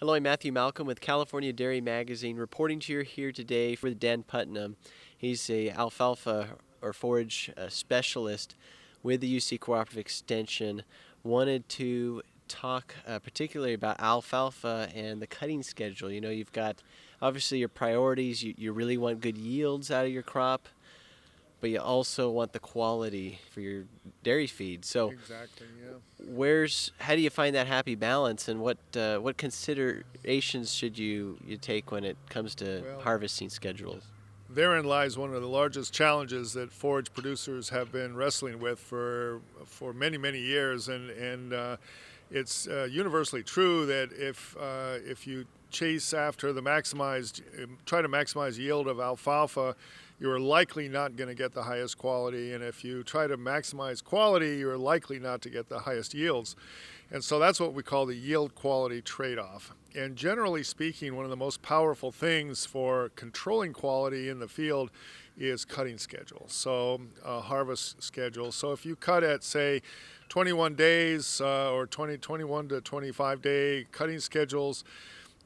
Hello, I'm Matthew Malcolm with California Dairy Magazine, reporting to you here today for Dan Putnam. He's a alfalfa or forage specialist with the UC Cooperative Extension. Wanted to talk particularly about alfalfa and the cutting schedule. You know, you've got obviously your priorities. You really want good yields out of your crop, but you also want the quality for your dairy feed. So Exactly, yeah. how do you find that happy balance, and what considerations should you take when it comes to Well, harvesting schedules? therein lies one of the largest challenges that forage producers have been wrestling with for many, many years, and it's universally true that if you chase after try to maximize yield of alfalfa, you're likely not going to get the highest quality, and if you try to maximize quality, you're likely not to get the highest yields. And so that's what we call the yield-quality trade-off. And generally speaking, one of the most powerful things for controlling quality in the field is cutting schedule, so harvest schedule. So if you cut at, say, 21 days or 21 to 25 day cutting schedules,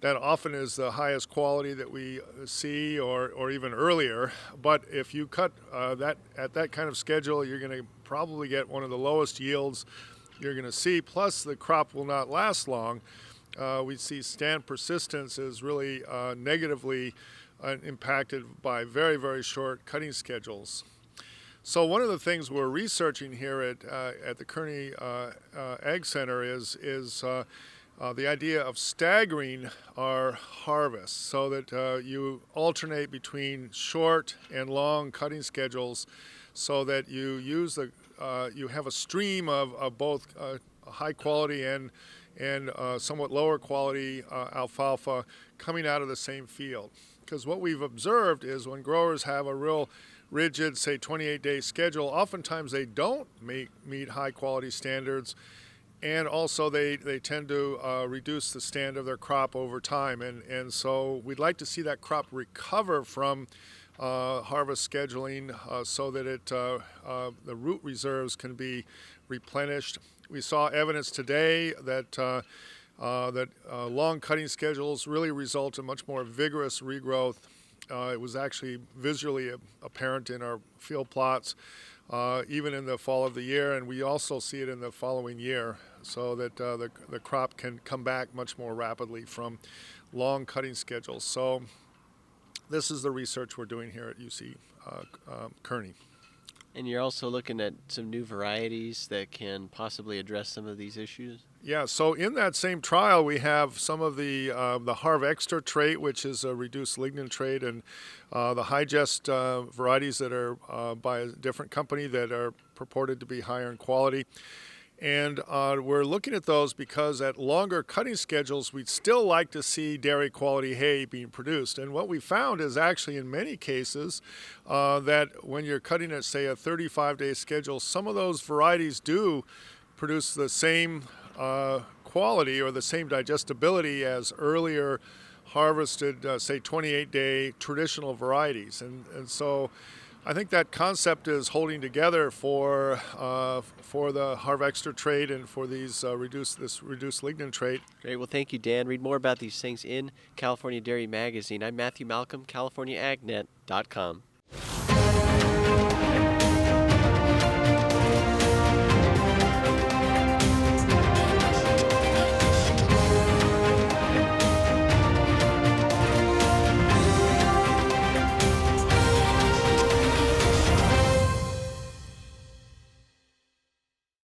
that often is the highest quality that we see, or even earlier. But if you cut at that kind of schedule, you're going to probably get one of the lowest yields you're going to see, plus the crop will not last long. We see stand persistence is really negatively impacted by very, very short cutting schedules. So one of the things we're researching here at the Kearney Ag Center is the idea of staggering our harvests so that you alternate between short and long cutting schedules, so that you have a stream of both high quality and somewhat lower quality alfalfa coming out of the same field. Because what we've observed is when growers have a real rigid, say 28-day schedule, oftentimes they don't meet high quality standards, and also they tend to reduce the stand of their crop over time. And so we'd like to see that crop recover from harvest scheduling so that the root reserves can be replenished. We saw evidence today that long cutting schedules really result in much more vigorous regrowth. It was actually visually apparent in our field plots, even in the fall of the year, and we also see it in the following year, so that the crop can come back much more rapidly from long cutting schedules. So this is the research we're doing here at UC Kearney. And you're also looking at some new varieties that can possibly address some of these issues? Yeah, so in that same trial, we have some of the Harv Extra trait, which is a reduced lignin trait, and the Hi-gest varieties that are by a different company that are purported to be higher in quality. And we're looking at those because at longer cutting schedules, we'd still like to see dairy quality hay being produced. And what we found is actually in many cases that when you're cutting at, say, a 35-day schedule, some of those varieties do produce the same quality or the same digestibility as earlier harvested, say, 28-day traditional varieties. And so I think that concept is holding together for the Harv Extra trait and for these reduced lignin trait. Great. Well, thank you, Dan. Read more about these things in California Dairy Magazine. I'm Matthew Malcolm, CaliforniaAgNet.com.